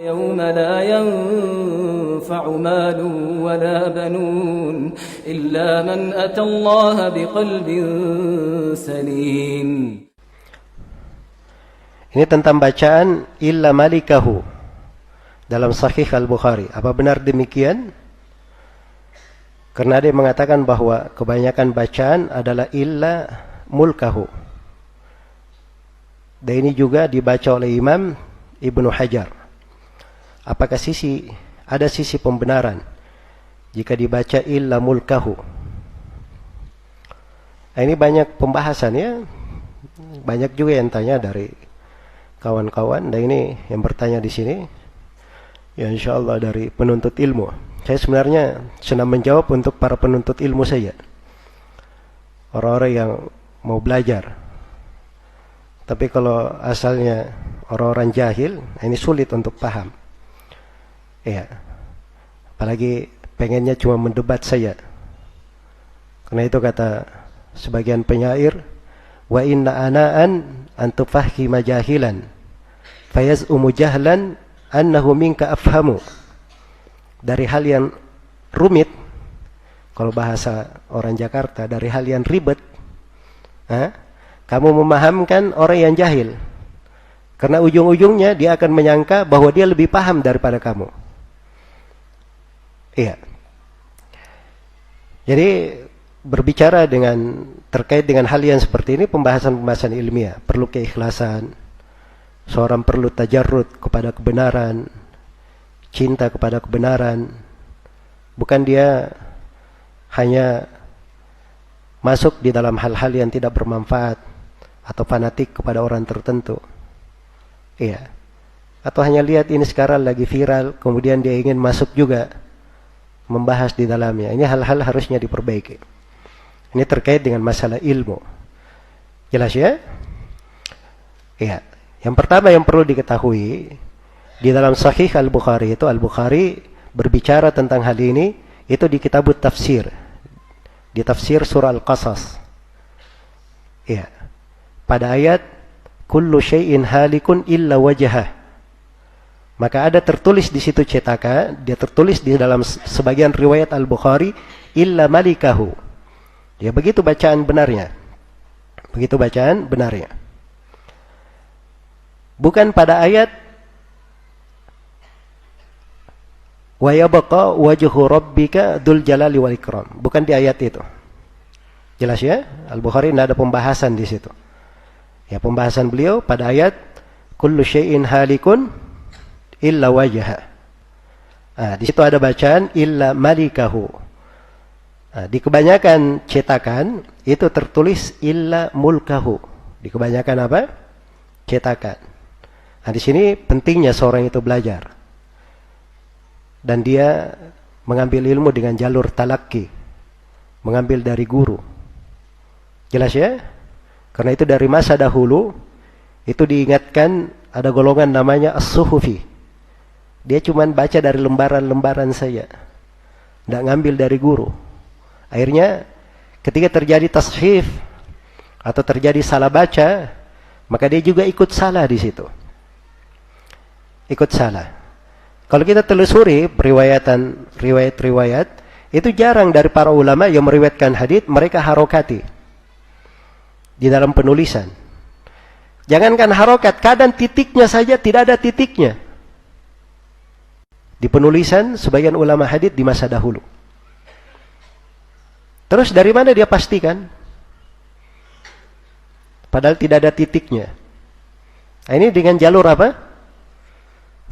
يوم لا ينفع مال ولا بنون إلا من أتى الله بقلب سليم. Ini tentang bacaan illa malikahu dalam Sahih Al-Bukhari. Apa benar demikian? Karena dia mengatakan bahwa kebanyakan bacaan adalah illa mulkahu. Dan ini juga dibaca oleh Imam Ibnu Hajar. Apakah ada sisi pembenaran jika dibaca illa mulkahu? Nah, ini banyak pembahasan ya. Banyak juga yang tanya dari kawan-kawan, dan ini yang bertanya di sini ya insyaallah dari penuntut ilmu. Saya sebenarnya senang menjawab untuk para penuntut ilmu saja, orang-orang yang mau belajar. Tapi kalau asalnya orang-orang jahil, ini sulit untuk paham. Ya, apalagi pengennya cuma mendebat saja. Karena itu kata sebagian penyair, wa inna ana'an antufahhima jahilan fayaz'umu jahlan annahu minka afhamu. Dari hal yang rumit, kalau bahasa orang Jakarta, dari hal yang ribet, kamu memahamkan orang yang jahil, karena ujung-ujungnya dia akan menyangka bahwa dia lebih paham daripada kamu. Iya. Jadi berbicara terkait dengan hal yang seperti ini, pembahasan-pembahasan ilmiah, perlu keikhlasan. Seorang perlu tajarrud kepada kebenaran, cinta kepada kebenaran. Bukan dia hanya masuk di dalam hal-hal yang tidak bermanfaat atau fanatik kepada orang tertentu. Iya. Atau hanya lihat ini sekarang lagi viral, kemudian dia ingin masuk juga membahas di dalamnya. Ini hal-hal harusnya diperbaiki. Ini terkait dengan masalah ilmu. Jelas ya? Iya. Yang pertama yang perlu diketahui, di dalam Sahih Al-Bukhari itu, Al-Bukhari berbicara tentang hal ini, itu di kitabut tafsir. Di tafsir surah Al-Qasas. Iya. Pada ayat, kullu syai'in halikun illa wajhah. Maka ada tertulis di situ cetakan, dia tertulis di dalam sebagian riwayat Al-Bukhari, illa malikahu. Ya begitu bacaan benarnya. Begitu bacaan benarnya. Bukan pada ayat wa yabqa wajhu rabbika dzul jalali wal ikram. Bukan di ayat itu. Jelas ya? Al-Bukhari tidak ada pembahasan di situ. Ya pembahasan beliau pada ayat kullu syai'in halikun illa wajha. Di situ ada bacaan illa malikahu. Di kebanyakan cetakan itu tertulis illa mulkahu. Di kebanyakan apa? Cetakan. Di sini pentingnya seorang itu belajar. Dan dia mengambil ilmu dengan jalur talaki. Mengambil dari guru. Jelas ya? Karena itu dari masa dahulu itu diingatkan ada golongan namanya as-suhufi. Dia cuma baca dari lembaran-lembaran saja. Tidak ngambil dari guru. Akhirnya ketika terjadi tashif atau terjadi salah baca, maka dia juga ikut salah di situ. Ikut salah. Kalau kita telusuri riwayat-riwayat, itu jarang dari para ulama yang meriwayatkan hadits mereka harokati di dalam penulisan. Jangankan harokat, kadang titiknya saja tidak ada titiknya. Di penulisan sebagian ulama hadits di masa dahulu. Terus dari mana dia pastikan? Padahal tidak ada titiknya. Nah, ini dengan jalur apa?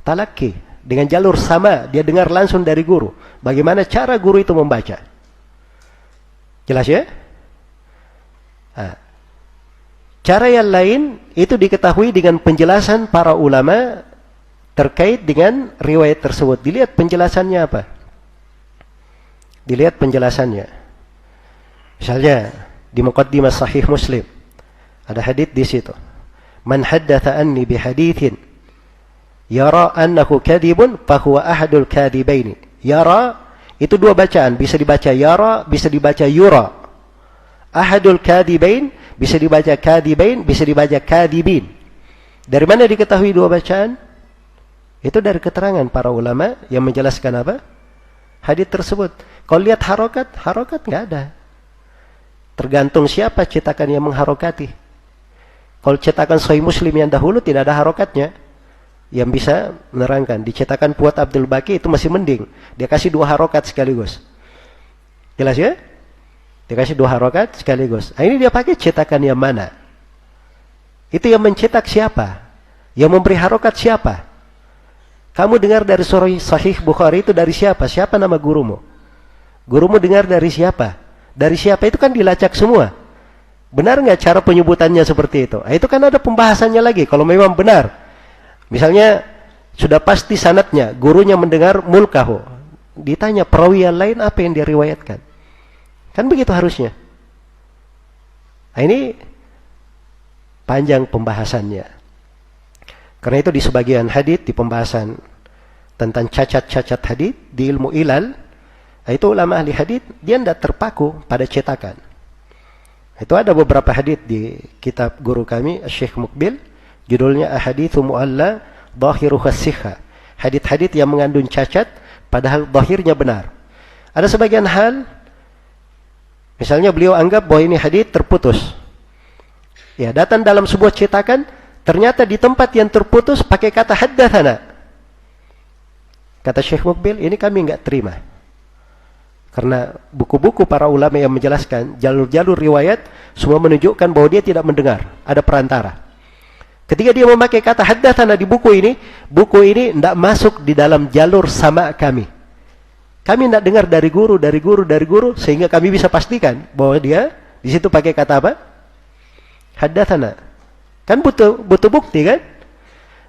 Talaki. Dengan jalur sama, dia dengar langsung dari guru. Bagaimana cara guru itu membaca? Jelas ya? Nah, cara yang lain itu diketahui dengan penjelasan para ulama terkait dengan riwayat tersebut. Dilihat penjelasannya apa? Dilihat penjelasannya. Misalnya di Muqaddimah Sahih Muslim ada hadits di situ. Man haddatha anni bi haditsin yara annahu kadhibun fa huwa ahadul kadhibaini. Yara itu dua bacaan, bisa dibaca yara, bisa dibaca yura. Ahadul kadhibain bisa dibaca kadhibain, bisa dibaca kadhibin. Dari mana diketahui dua bacaan? Itu dari keterangan para ulama yang menjelaskan apa? Hadits tersebut. Kalau lihat harokat nggak ada. Tergantung siapa cetakan yang mengharokati. Kalau cetakan Sahih Muslim yang dahulu tidak ada harokatnya, yang bisa menerangkan. Di cetakan Fuad Abdul Baqi itu masih mending. Dia kasih 2 harokat sekaligus. Jelas ya? Dia kasih 2 harokat sekaligus. Nah, ini dia pakai cetakan yang mana? Itu yang mencetak siapa? Yang memberi harokat siapa? Kamu dengar dari Sahih Bukhari itu dari siapa? Siapa nama gurumu? Gurumu dengar dari siapa? Dari siapa? Itu kan dilacak semua. Benar nggak cara penyebutannya seperti itu? Nah, itu kan ada pembahasannya lagi. Kalau memang benar, misalnya sudah pasti sanadnya, gurunya mendengar mulkahu. Ditanya perawi yang lain apa yang dia riwayatkan? Kan begitu harusnya. Nah, ini panjang pembahasannya. Karena itu di sebagian hadits, di pembahasan tentang cacat-cacat hadits di ilmu ilal, itu ulama ahli hadits dia tidak terpaku pada cetakan. Itu ada beberapa hadits di kitab guru kami Syekh Mukbil, judulnya Ahaditsu Mu'alla Dhahiruha Sihha. Hadits-hadits yang mengandung cacat padahal zahirnya benar. Ada sebagian hal, misalnya beliau anggap bahwa ini hadits terputus. Ya, datang dalam sebuah cetakan, ternyata di tempat yang terputus pakai kata haddatsana. Kata Syekh Mukbil, ini kami enggak terima. Karena buku-buku para ulama yang menjelaskan jalur-jalur riwayat semua menunjukkan bahwa dia tidak mendengar, ada perantara. Ketika dia memakai kata haddatsana di buku ini tidak masuk di dalam jalur sama kami. Kami tidak dengar dari guru, sehingga kami bisa pastikan bahwa dia di situ pakai kata apa? Haddatsana. Kan butuh bukti kan?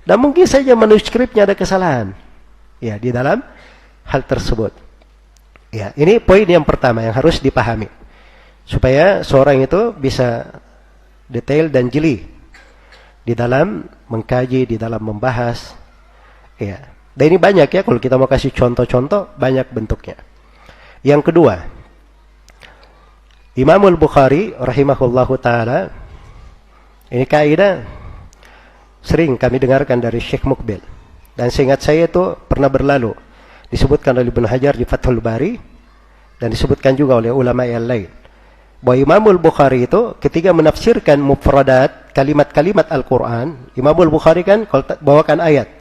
Dan mungkin saja manuskripnya ada kesalahan. Ya, di dalam hal tersebut. Ya, ini poin yang pertama yang harus dipahami. Supaya seorang itu bisa detail dan jeli di dalam mengkaji, di dalam membahas. Ya. Dan ini banyak ya, kalau kita mau kasih contoh-contoh, banyak bentuknya. Yang kedua, Imamul Bukhari rahimahullahu ta'ala, ini kaidah sering kami dengarkan dari Syekh Mukbil. Dan seingat saya itu pernah berlalu. Disebutkan oleh Ibnu Hajar di Fathul Bari. Dan disebutkan juga oleh ulama yang lain. Bahwa Imamul Bukhari itu ketika menafsirkan mufradat, kalimat-kalimat Al-Quran. Imamul Bukhari kan bawakan ayat.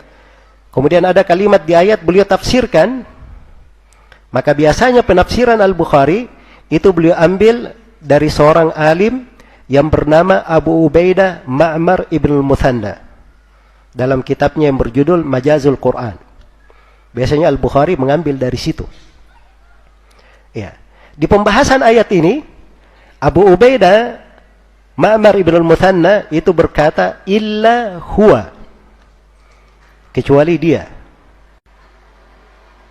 Kemudian ada kalimat di ayat beliau tafsirkan. Maka biasanya penafsiran Al-Bukhari itu beliau ambil dari seorang alim yang bernama Abu Ubaidah Ma'mar ibn al-Muthanna. Dalam kitabnya yang berjudul Majazul Quran. Biasanya Al-Bukhari mengambil dari situ. Ya. Di pembahasan ayat ini, Abu Ubaidah Ma'mar ibn al-Muthanna itu berkata, illa huwa. Kecuali dia.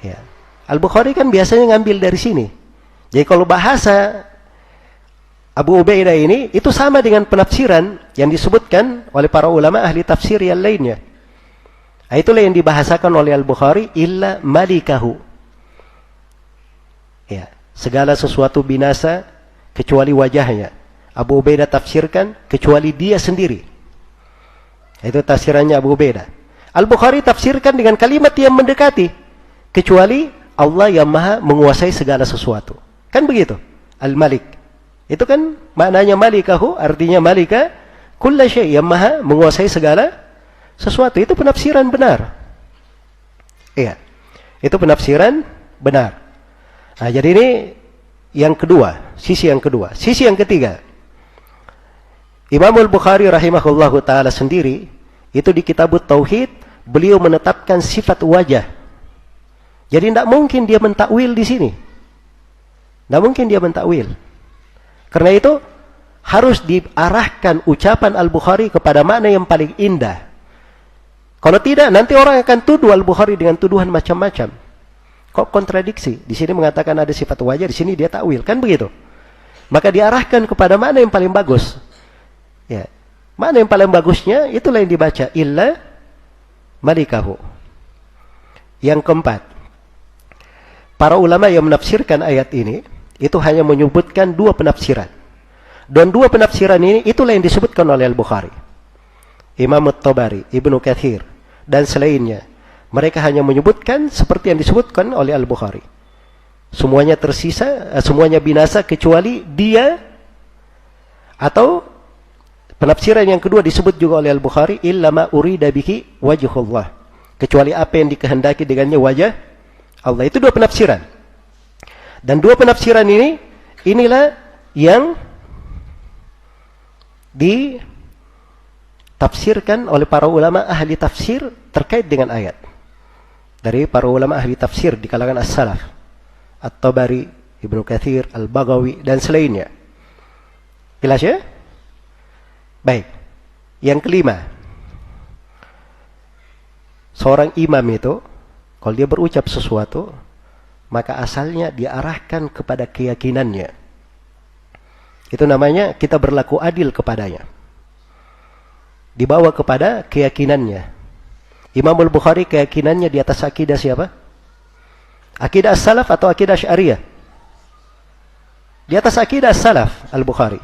Ya. Al-Bukhari kan biasanya ngambil dari sini. Jadi kalau bahasa Abu Ubaidah ini, itu sama dengan penafsiran yang disebutkan oleh para ulama ahli tafsir yang lainnya. Itulah yang dibahasakan oleh Al-Bukhari, illa malikahu. Ya, segala sesuatu binasa kecuali wajahnya. Abu Ubaidah tafsirkan kecuali dia sendiri. Itu tafsirannya Abu Ubaidah. Al-Bukhari tafsirkan dengan kalimat yang mendekati, kecuali Allah yang maha menguasai segala sesuatu. Kan begitu? Al-Malik. Itu kan maknanya malikahu, artinya malika kulla syai', yang maha menguasai segala sesuatu. Itu penafsiran benar. Iya. Itu penafsiran benar. Nah, jadi ini yang kedua, sisi yang kedua. Sisi yang ketiga, Imamul Bukhari rahimahullahu ta'ala sendiri, itu di Kitabut Tauhid, beliau menetapkan sifat wajah. Jadi tidak mungkin dia mentakwil di sini. Tidak mungkin dia mentakwil. Karena itu, harus diarahkan ucapan Al-Bukhari kepada makna yang paling indah. Kalau tidak, nanti orang akan tuduh Al-Bukhari dengan tuduhan macam-macam. Kok kontradiksi? Di sini mengatakan ada sifat wajah, di sini dia takwil, kan begitu? Maka diarahkan kepada mana yang paling bagus. Ya, mana yang paling bagusnya, itulah yang dibaca. Illa malikahu. Yang keempat, para ulama yang menafsirkan ayat ini, itu hanya menyebutkan 2 penafsiran. Dan 2 penafsiran ini, itulah yang disebutkan oleh Al-Bukhari. Imam At-Tabari, Ibnu Katsir, dan selainnya Mereka hanya menyebutkan seperti yang disebutkan oleh Al-Bukhari. Semuanya tersisa, semuanya binasa kecuali dia, atau penafsiran yang kedua disebut juga oleh Al-Bukhari, illa ma urida bihi wajhullah. Kecuali apa yang dikehendaki dengannya wajah Allah. Itu dua penafsiran. Dan dua penafsiran inilah yang ditafsirkan oleh para ulama ahli tafsir terkait dengan ayat. Dari para ulama ahli tafsir di kalangan as-salaf, At-Tabari, Ibnu Katsir, Al-Baghawi, dan selainnya. Jelas ya? Baik. Yang kelima, seorang imam itu kalau dia berucap sesuatu, maka asalnya diarahkan kepada keyakinannya. Itu namanya kita berlaku adil kepadanya. Dibawa kepada keyakinannya. Imam Al-Bukhari keyakinannya di atas akidah siapa? Akidah as-salaf atau akidah syariah? Di atas akidah as-salaf Al-Bukhari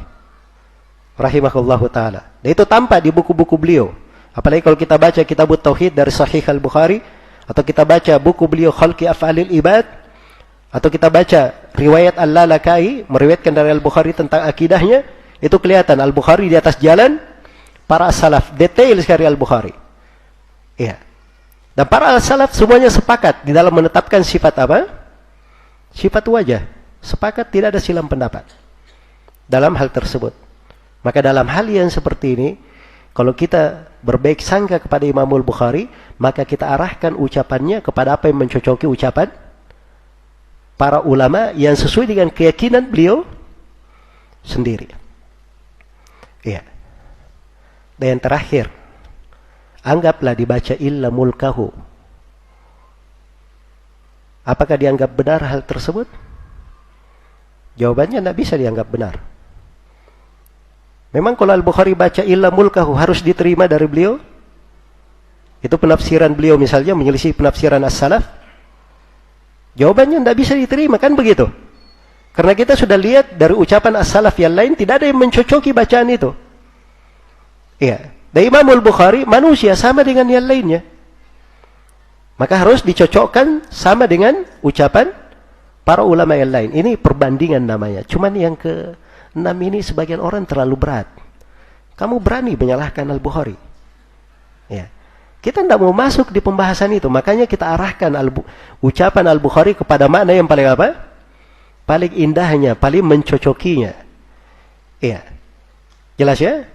rahimahullahu ta'ala. Dan itu tampak di buku-buku beliau. Apalagi kalau kita baca Kitabut Tauhid dari Sahih Al-Bukhari, atau kita baca buku beliau Khalqi Af'alil Ibad, atau kita baca riwayat Al-Lalakai meriwayatkan dari Al-Bukhari tentang akidahnya, itu kelihatan Al-Bukhari di atas jalan para as-salaf. Detail sekali Al-Bukhari. Iya. Dan para salaf semuanya sepakat di dalam menetapkan sifat apa? Sifat wajah. Sepakat, tidak ada silang pendapat dalam hal tersebut. Maka dalam hal yang seperti ini, kalau kita berbaik sangka kepada Imam Al-Bukhari, maka kita arahkan ucapannya kepada apa yang mencocoki ucapan para ulama yang sesuai dengan keyakinan beliau sendiri. Iya. Dan yang terakhir, anggaplah dibaca illa mulkahu. Apakah dianggap benar hal tersebut? Jawabannya tidak bisa dianggap benar. Memang kalau Al-Bukhari baca illa mulkahu harus diterima dari beliau? Itu penafsiran beliau misalnya menyelisih penafsiran as-salaf? Jawabannya tidak bisa diterima, kan begitu? Karena kita sudah lihat dari ucapan as-salaf yang lain tidak ada yang mencocoki bacaan itu. Iya. Dan Imam Al-Bukhari manusia sama dengan yang lainnya. Maka harus dicocokkan sama dengan ucapan para ulama yang lain. Ini perbandingan namanya. Cuman yang ke-6 ini sebagian orang terlalu berat. Kamu berani menyalahkan Al-Bukhari. Ya. Kita tidak mau masuk di pembahasan itu. Makanya kita arahkan ucapan Al-Bukhari kepada makna yang paling apa? Paling indahnya, paling mencocokinya. Iya. Jelas ya?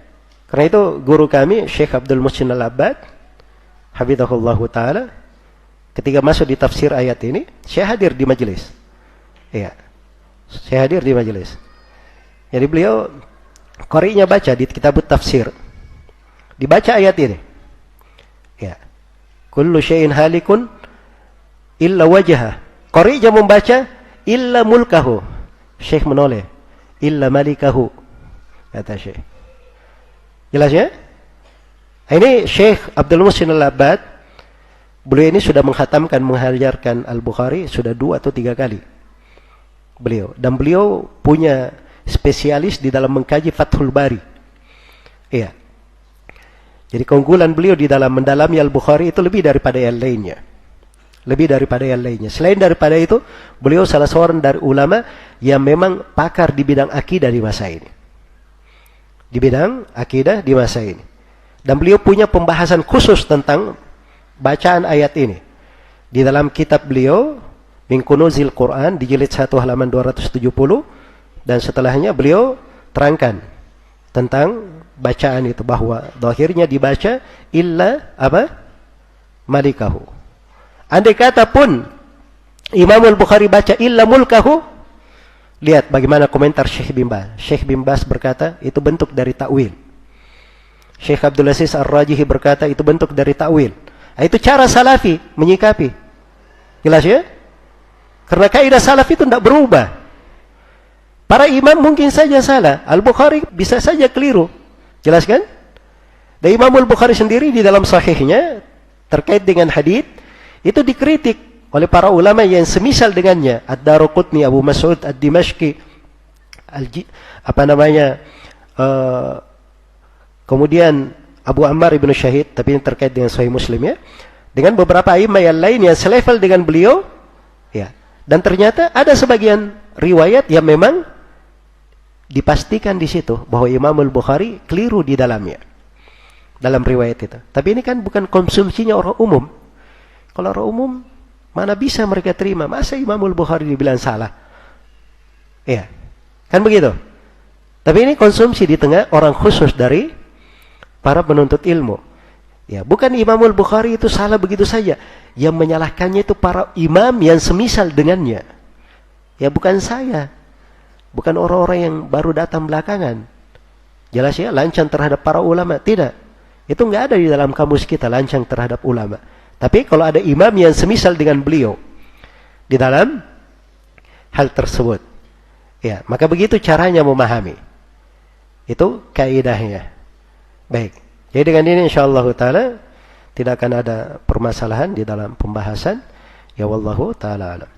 Karena itu guru kami Syekh Abdul Muhsin Al-Abbad hafizahullahu ta'ala, ketika masuk di tafsir ayat ini, saya hadir di majelis. Iya. Saya hadir di majelis. Jadi beliau qari'nya baca di kitabut tafsir. Dibaca ayat ini. Ya. Kullu syai'in halikun illa wajhah. Qari'nya membaca illa mulkahu. Syekh menoleh. Illa malikahu. Kata Syekh. Jelas ya? Ini Syekh Abdul Muhsin Al-Abbad, beliau ini sudah menghatamkan, mengajarkan Al-Bukhari sudah 2 atau 3 kali. Beliau. Dan beliau punya spesialis di dalam mengkaji Fathul Bari. Iya. Jadi keunggulan beliau di dalam mendalami Al-Bukhari itu lebih daripada yang lainnya. Lebih daripada yang lainnya. Selain daripada itu, beliau salah seorang dari ulama yang memang pakar di bidang akidah di masa ini. Di bidang akidah di masa ini. Dan beliau punya pembahasan khusus tentang bacaan ayat ini. Di dalam kitab beliau, Min Kunuzil Quran, di jilid 1 halaman 270, dan setelahnya beliau terangkan tentang bacaan itu, bahwa zahirnya dibaca illa apa? Malikahu. Andai kata pun Imam Al-Bukhari baca illa mulkahu, lihat bagaimana komentar Syekh bin Baz. Syekh bin Baz berkata, itu bentuk dari takwil. Syekh Abdul Aziz Ar-Rajihi berkata, itu bentuk dari takwil. Nah, itu cara salafi menyikapi. Jelas ya? Karena kaidah salaf itu tidak berubah. Para imam mungkin saja salah. Al-Bukhari bisa saja keliru. Jelas kan? Dan Imam Al-Bukhari sendiri di dalam sahihnya, terkait dengan hadits, itu dikritik oleh para ulama yang semisal dengannya, Ad-Daruqutni, Abu Mas'ud Ad-Dimashqi, kemudian Abu Ammar ibn Syahid, tapi ini terkait dengan Sahih Muslim ya. dengan beberapa imam yang lain yang selevel dengan beliau, ya. Dan ternyata ada sebagian riwayat yang memang dipastikan di situ bahwa Imam Al-Bukhari keliru di dalamnya, dalam riwayat itu. Tapi ini kan bukan konsumsinya orang umum. Kalau orang umum, mana bisa mereka terima? Masa Imam Al-Bukhari dibilang salah? Ya, kan begitu. Tapi ini konsumsi di tengah orang khusus dari para penuntut ilmu. Ya, bukan Imam Al-Bukhari itu salah begitu saja. Yang menyalahkannya itu para imam yang semisal dengannya. Ya, bukan saya. Bukan orang-orang yang baru datang belakangan. Jelas ya, lancang terhadap para ulama. Tidak. Itu nggak ada di dalam kamus kita, lancang terhadap ulama. Tapi kalau ada imam yang semisal dengan beliau di dalam hal tersebut, ya, maka begitu caranya memahami. Itu kaidahnya. Baik. Jadi dengan ini insyaallah taala tidak akan ada permasalahan di dalam pembahasan. Ya wallahu taala alam.